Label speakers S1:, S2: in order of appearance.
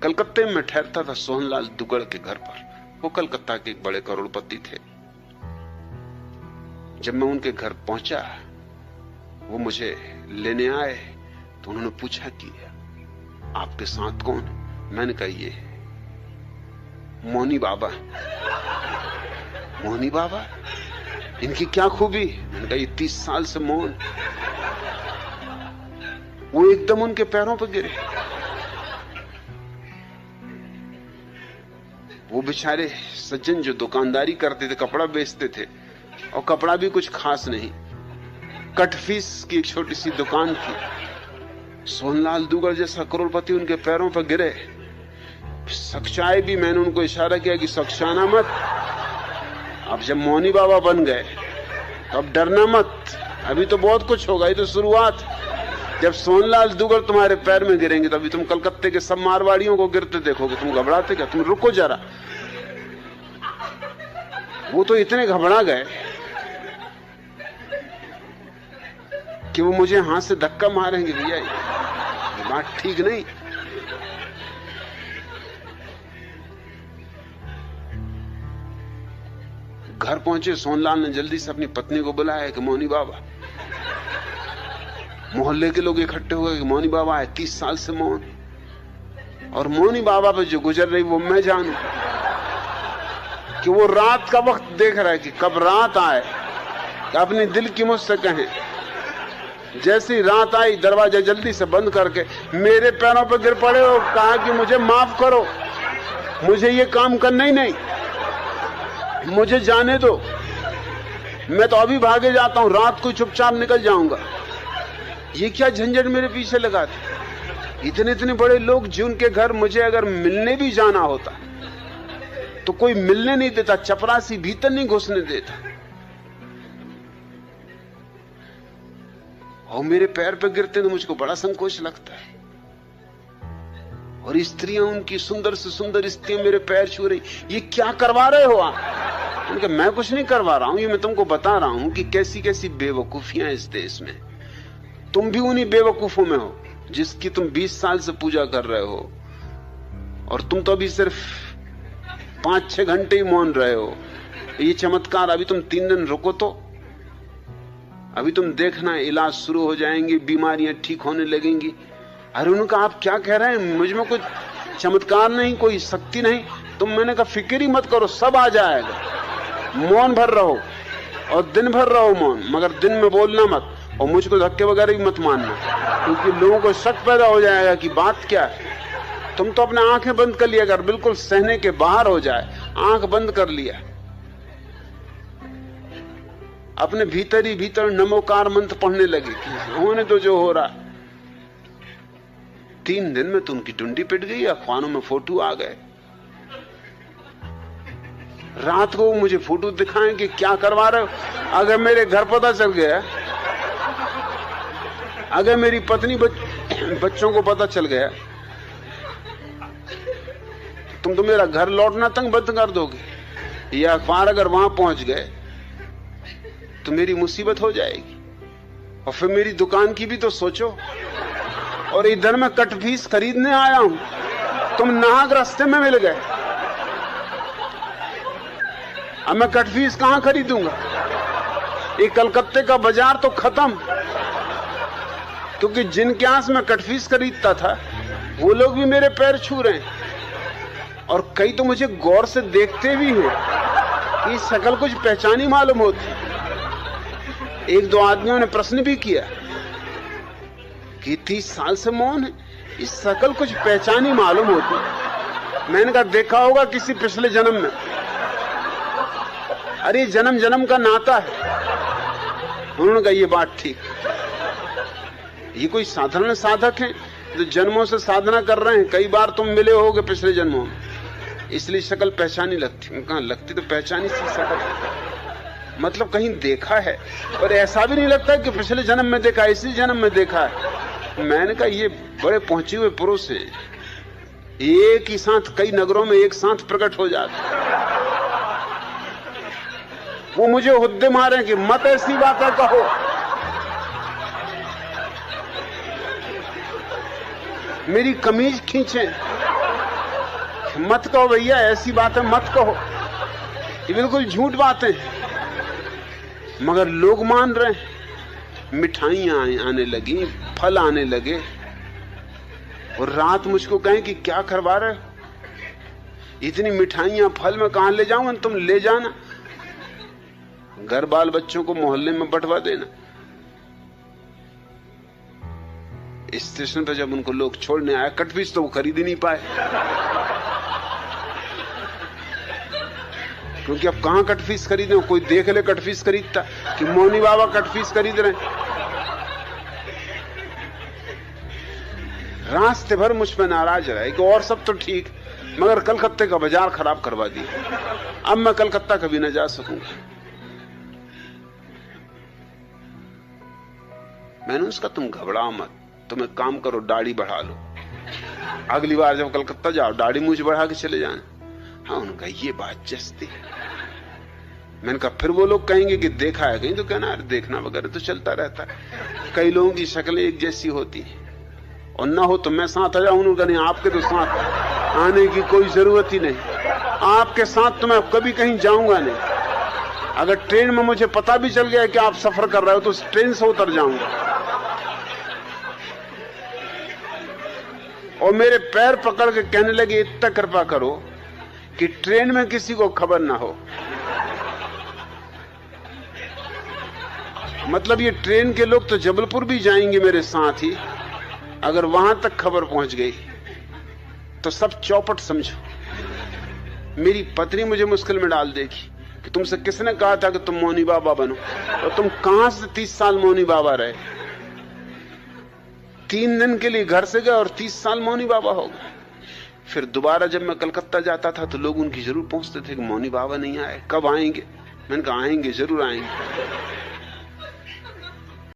S1: कलकत्ते में ठहरता था सोहनलाल दुगड़ के घर पर। वो कलकत्ता के एक बड़े करोड़पति थे। जब मैं उनके घर पहुंचा, वो मुझे लेने आए तो उन्होंने पूछा कि आपके साथ कौन है? मैंने कहा ये मोहनी बाबा। मोहनी बाबा, इनकी क्या खूबी? मैंने कहा ये 30 साल से मौन। वो एकदम उनके पैरों पर गिरे। वो बेचारे सज्जन जो दुकानदारी करते थे, कपड़ा बेचते थे, और कपड़ा भी कुछ खास नहीं, कटफीस की एक छोटी सी दुकान थी। सोहनलाल दुगड़ जैसा करोड़पति उनके पैरों पर गिरे। सख्चाए भी, मैंने उनको इशारा किया कि सख्चाना मत। अब जब मौनी बाबा बन गए तो अब डरना मत, अभी तो बहुत कुछ होगा, ये तो शुरुआत। जब सोहनलाल दुगड़ तुम्हारे पैर में गिरेंगे तभी तुम कलकत्ते के सब मारवाड़ियों को गिरते देखोगे। तुम घबराते क्या? तुम रुको जरा। वो तो इतने घबरा गए कि वो मुझे हाथ से धक्का मारेंगे। भैया ये बात ठीक नहीं। घर पहुंचे, सोहनलाल ने जल्दी से अपनी पत्नी को बुलाया कि मौनी बाबा। मोहल्ले के लोग इकट्ठे हो गए कि मौनी बाबा है, 30 साल से मौन। और मौनी बाबा पे जो गुजर रही वो मैं जानू कि वो रात का वक्त देख रहा है कि कब रात आए, कि अपने दिल की मुझसे कहें। जैसी रात आई, दरवाजा जल्दी से बंद करके मेरे पैरों पर गिर पड़े और कहा कि मुझे माफ करो, मुझे ये काम करना ही नहीं, मुझे जाने दो, मैं तो अभी भागे जाता हूं, रात को चुपचाप निकल जाऊंगा। ये क्या झंझट मेरे पीछे लगाते? इतने इतने बड़े लोग जिनके घर मुझे अगर मिलने भी जाना होता तो कोई मिलने नहीं देता, चपरासी भीतर नहीं घुसने देता, और मेरे पैर पे गिरते तो मुझको बड़ा संकोच लगता है। और स्त्रियां, उनकी सुंदर से सुंदर स्त्रियां मेरे पैर छू रही। ये क्या करवा रहे हो आप? उनके मैं कुछ नहीं करवा रहा हूं, ये मैं तुमको बता रहा हूं कि कैसी कैसी बेवकूफियां इस देश में। तुम भी उन्हीं बेवकूफों में हो जिसकी तुम 20 साल से पूजा कर रहे हो, और तुम तो अभी सिर्फ 5-6 घंटे ही मौन रहे हो। ये चमत्कार, अभी तुम 3 दिन रुको तो अभी तुम देखना इलाज शुरू हो जाएंगे, बीमारियां ठीक होने लगेंगी। अरे उन्होंने कहा आप क्या कह रहे हैं? मुझ में कुछ चमत्कार नहीं, कोई शक्ति नहीं। तुम, मैंने कहा फिक्र ही मत करो, सब आ जाएगा। मौन भर रहो और दिन भर रहो मौन, मगर दिन में बोलना मत, और मुझको धक्के वगैरह भी मत मानना, क्योंकि लोगों को शक पैदा हो जाएगा कि बात क्या है। तुम तो अपने आंखें बंद कर लिया, अगर बिल्कुल सहने के बाहर हो जाए, आंख बंद कर लिया, अपने भीतर ही भीतर नमोकार मंत्र पढ़ने लगे कि होने तो जो हो रहा। 3 दिन में तो उनकी टुंडी पिट गई, अखबारों में फोटो आ गए। रात को मुझे फोटो दिखाएं कि क्या करवा रहे हो। अगर मेरे घर पता चल गया, अगर मेरी पत्नी बच्चों को पता चल गया, तुम तो मेरा घर लौटना तक बंद कर दोगे। या अखबार अगर वहां पहुंच गए तो मेरी मुसीबत हो जाएगी, और फिर मेरी दुकान की भी तो सोचो। और इधर मैं कटफीस खरीदने आया हूं, तुम नाहक रास्ते में मिल गए। अब मैं कटफीस कहां खरीदूंगा? ये कलकत्ते का बाजार तो खत्म, क्योंकि जिनके आस में कटफीस खरीदता था वो लोग भी मेरे पैर छू रहे हैं, और कई तो मुझे गौर से देखते भी हैं कि शकल कुछ पहचानी मालूम होती। 1-2 आदमियों ने प्रश्न भी किया कि 30 साल से मौन है, इस शकल कुछ पहचानी मालूम होती। मैंने कहा देखा होगा किसी पिछले जन्म में। अरे जन्म जन्म का नाता है। उन्होंने कहा ये बात ठीक। ये कोई साधारण साधक है जो जन्मों से साधना कर रहे हैं, कई बार तुम मिले होगे पिछले जन्मों में, इसलिए शक्ल पहचानी लगती। कहा लगती तो पहचानी सी शक्ल, मतलब कहीं देखा है, पर ऐसा भी नहीं लगता कि पिछले जन्म में देखा, इसी जन्म में देखा है। मैंने कहा ये बड़े पहुंचे हुए पुरुष हैं, एक ही साथ कई नगरों में एक साथ प्रकट हो जाते। वो मुझे हुद्दे मारे कि मत ऐसी बातें कहो। मेरी कमीज खींचे, मत कहो भैया, ऐसी बातें मत कहो, ये बिल्कुल झूठ बातें। मगर लोग मान रहे हैं। मिठाइयां आने लगी, फल आने लगे, और रात मुझको कहें कि क्या करवा रहे हो, इतनी मिठाइयां फल में कहां ले जाऊंगा, तुम ले जाना, घर बाल बच्चों को मोहल्ले में बंटवा देना। स्टेशन पर जब उनको लोग छोड़ने आए, कटपीस तो वो खरीद ही नहीं पाए, क्योंकि अब कहां कटफीस खरीदे, कोई देख ले कटफीस खरीदता कि मौनी बाबा कटफीस खरीद रहे हैं। रास्ते भर मुझ पर नाराज रहे कि और सब तो ठीक, मगर कलकत्ते का बाजार खराब करवा दिया, अब मैं कलकत्ता कभी न जा सकूंगा। मैंने उसका तुम घबराओ मत, तुम एक काम करो, दाढ़ी बढ़ा लो, अगली बार जब कलकत्ता जाओ दाढ़ी मूछ बढ़ा के चले जाना। हाँ, उनका ये बात जस्ती। मैंने कहा फिर वो लोग कहेंगे कि देखा है कहीं, तो कहना अरे देखना वगैरह तो चलता रहता है, कई लोगों की शक्लें एक जैसी होती हैं, और ना हो तो मैं साथ आ जाऊं। उन्होंने कहा आपके तो साथ आने की कोई जरूरत ही नहीं, आपके साथ तो मैं कभी कहीं जाऊंगा नहीं। अगर ट्रेन में मुझे पता भी चल गया कि आप सफर कर रहे हो तो उस ट्रेन से उतर जाऊंगा, और मेरे पैर पकड़ के कहने लगे इतना कृपा करो कि ट्रेन में किसी को खबर ना हो। मतलब ये ट्रेन के लोग तो जबलपुर भी जाएंगे मेरे साथ ही, अगर वहां तक खबर पहुंच गई तो सब चौपट समझो। मेरी पत्नी मुझे मुश्किल में डाल देगी कि तुमसे किसने कहा था कि तुम मौनी बाबा बनो, और तुम कहां से 30 साल मौनी बाबा रहे। 3 दिन के लिए घर से गए और 30 साल मौनी बाबा हो गए। फिर दोबारा जब मैं कलकत्ता जाता था तो लोग उनकी जरूर पूछते थे कि मौनी बाबा नहीं आए, कब आएंगे। मैंने कहा आएंगे, जरूर आएंगे।